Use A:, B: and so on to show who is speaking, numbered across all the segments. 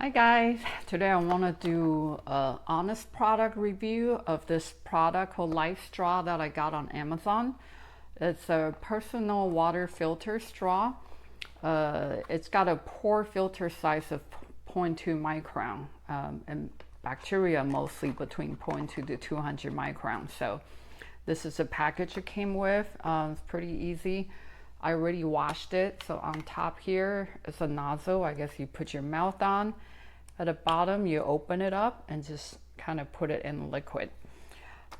A: Hi guys, today I want to do an honest product review of this product called LifeStraw that I got on Amazon. It's a personal water filter straw. It's got a pore filter size of 0.2 micron and bacteria mostly between 0.2 to 200 microns. So this is a package it came with. It's pretty easy. I already washed it. So on top here is a nozzle. I guess you put your mouth on. At the bottom, you open it up and just kind of put it in liquid.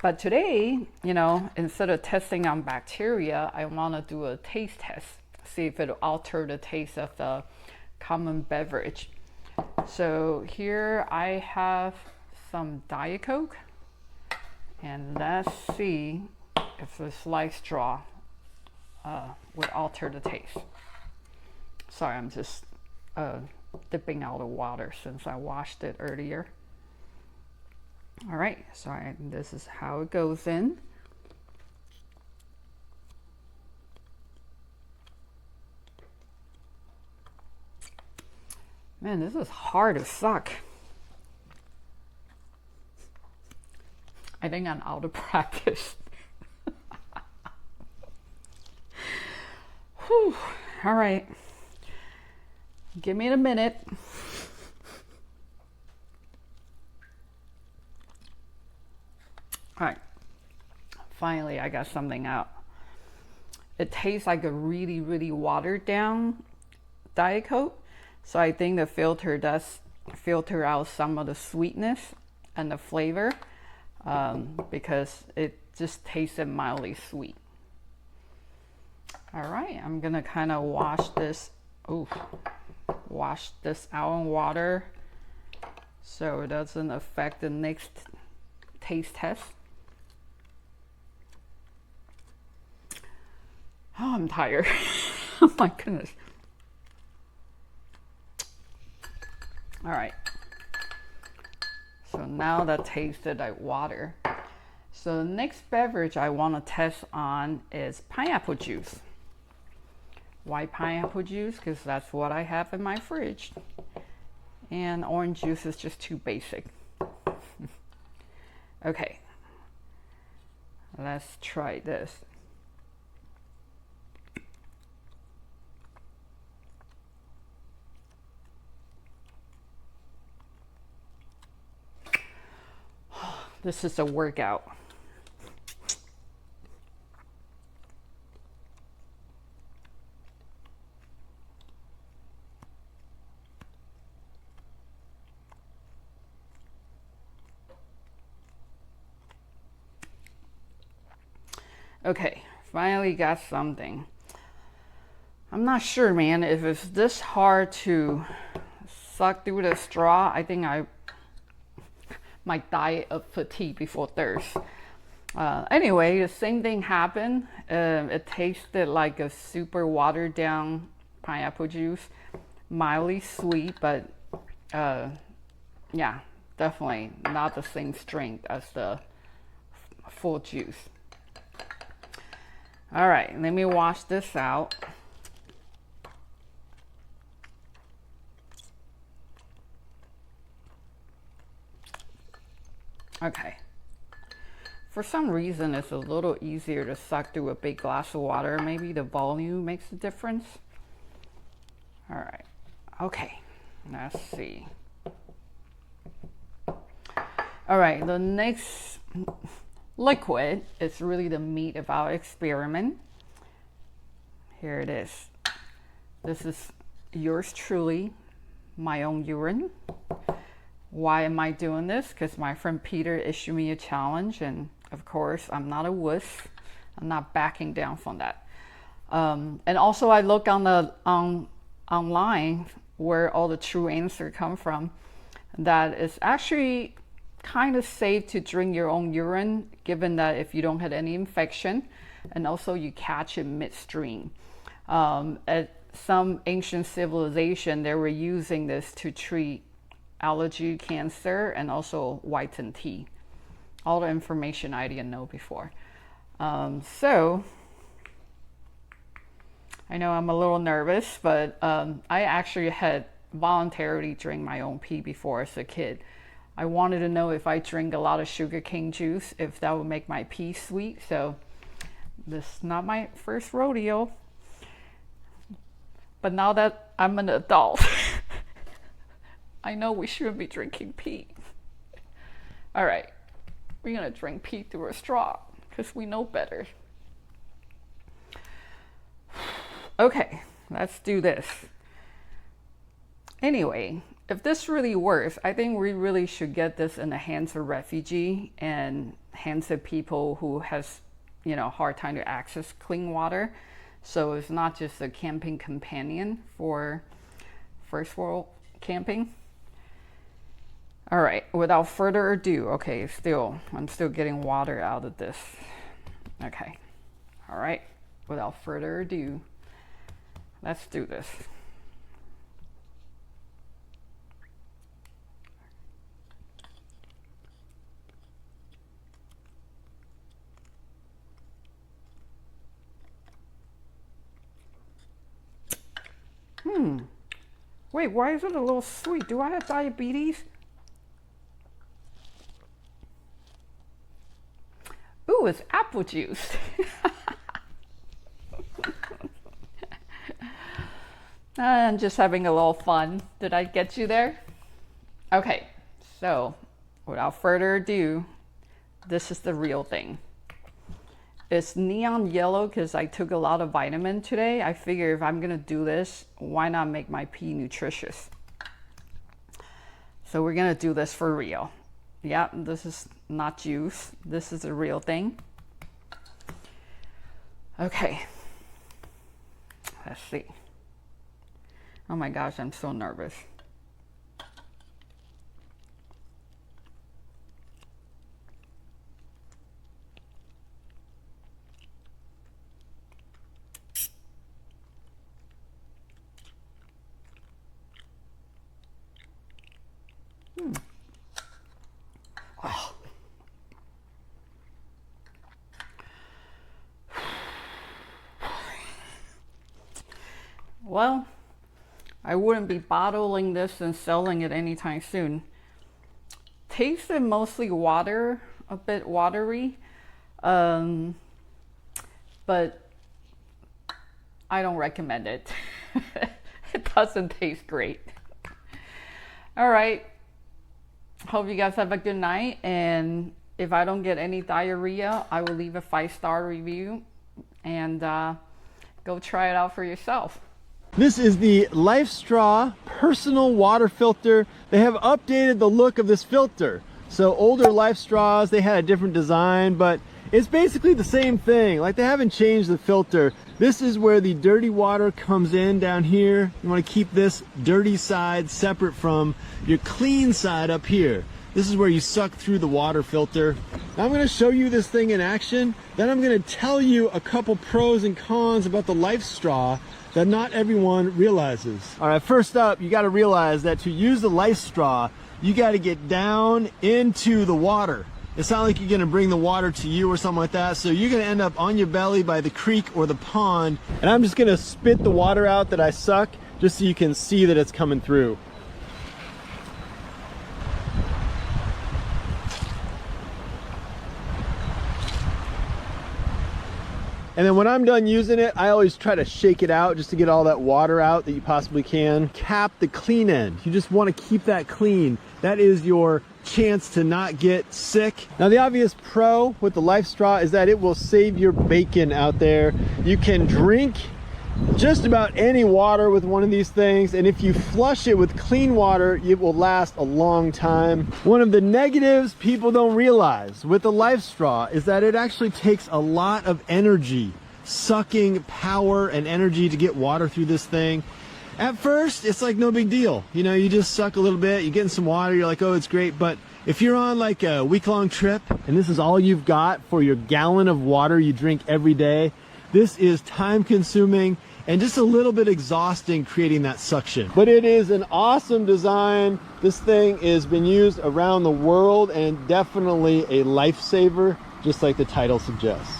A: But today, instead of testing on bacteria, I want to do a taste test. See if it'll alter the taste of the common beverage. So here I have some Diet Coke. And let's see if this LifeStraw would alter the taste. Sorry, I'm just dipping out the water since I washed it earlier. All right, so this is how it goes in. Man, this is hard to suck. I think I'm out of practice. Whew. All right. Give me a minute. All right. Finally, I got something out. It tastes like a really, really watered down Diet Coke. So I think the filter does filter out some of the sweetness and the flavor because it just tasted mildly sweet. All right, I'm gonna kind of wash this out in water so it doesn't affect the next taste test. Oh, I'm tired. Oh my goodness. All right, so now that tasted like water. So the next beverage I want to test on is pineapple juice. Why pineapple juice? Because that's what I have in my fridge. And orange juice is just too basic. Okay, let's try this. This is a workout. Okay, finally got something. I'm not sure, man, if it's this hard to suck through the straw. I think I might die of fatigue before thirst. Anyway, the same thing happened. It tasted like a super watered down pineapple juice, mildly sweet, but yeah, definitely not the same strength as the full juice. All right, let me wash this out. Okay. For some reason, it's a little easier to suck through a big glass of water. Maybe the volume makes a difference. All right. Okay. Let's see. All right. The next liquid is really the meat of our experiment. Here it is. This is yours truly, my own urine. Why am I doing this? Because my friend Peter issued me a challenge, and of course I'm not a wuss. I'm not backing down from that. And also I look on the online where all the true answers come from, that it's actually kind of safe to drink your own urine, given that if you don't have any infection, and also you catch it midstream. At some ancient civilization, they were using this to treat allergy, cancer, and also whiten teeth. All the information I didn't know before. So I know I'm a little nervous, but I actually had voluntarily drink my own pee before as a kid. I wanted to know if I drink a lot of sugarcane juice, if that would make my pee sweet. So this is not my first rodeo. But now that I'm an adult, I know we shouldn't be drinking pee. All right, we're gonna drink pee through a straw because we know better. Okay, let's do this. Anyway, if this really works, I think we really should get this in the hands of refugee and hands of people who has, you know, hard time to access clean water. So it's not just a camping companion for first world camping. All right, without further ado, okay, I'm still getting water out of this. Okay, all right, without further ado, let's do this. Wait, why is it a little sweet? Do I have diabetes? Ooh, it's apple juice. I'm just having a little fun. Did I get you there? Okay, so without further ado, this is the real thing. It's neon yellow because I took a lot of vitamin today. I figure if I'm gonna do this, why not make my pee nutritious? So we're gonna do this for real. Yeah, this is not juice. This is a real thing. Okay, let's see. Oh my gosh, I'm so nervous. Oh. Well, I wouldn't be bottling this and selling it anytime soon. Tasted mostly water, a bit watery, but I don't recommend it. It doesn't taste great. All right. Hope you guys have a good night, and if I don't get any diarrhea, I will leave a 5-star review, and go try it out for yourself.
B: This is the LifeStraw personal water filter. They have updated the look of this filter. So older LifeStraws, they had a different design, but it's basically the same thing. Like, they haven't changed the filter. This is where the dirty water comes in down here. You want to keep this dirty side separate from your clean side up here. This is where you suck through the water filter. Now I'm going to show you this thing in action. Then I'm going to tell you a couple pros and cons about the LifeStraw that not everyone realizes. All right, first up, you got to realize that to use the LifeStraw, you got to get down into the water. It's not like you're going to bring the water to you or something like that. So you're going to end up on your belly by the creek or the pond. And I'm just going to spit the water out that I suck just so you can see that it's coming through. And then when I'm done using it, I always try to shake it out just to get all that water out that you possibly can. Cap the clean end. You just want to keep that clean. That is your chance to not get sick. Now, the obvious pro with the LifeStraw is that it will save your bacon out there. You can drink just about any water with one of these things, and if you flush it with clean water, it will last a long time. One of the negatives people don't realize with the LifeStraw is that it actually takes a lot of energy, sucking power and energy to get water through this thing. At first, it's like no big deal. You know, you just suck a little bit, you get in some water, you're like, oh, it's great. But if you're on like a week-long trip and this is all you've got for your gallon of water you drink every day, this is time-consuming and just a little bit exhausting creating that suction. But it is an awesome design. This thing has been used around the world and definitely a lifesaver, just like the title suggests.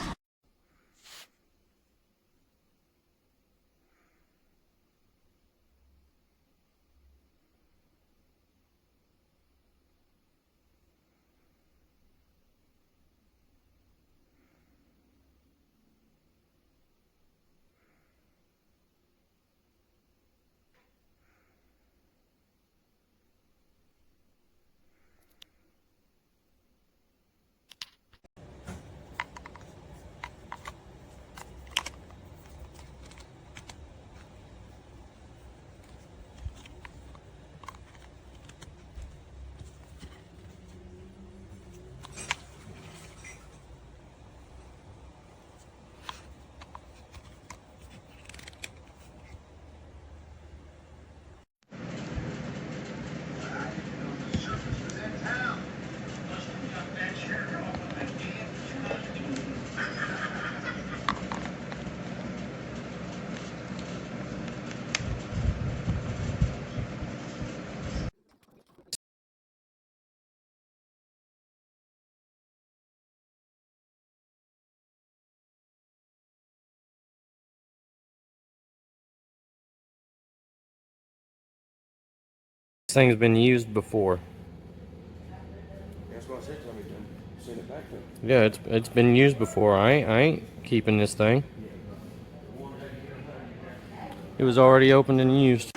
C: This thing's been used before.
D: That's what I said to him. Send it back to him.
C: Yeah, it's been used before. I ain't keeping this thing. It was already opened and used.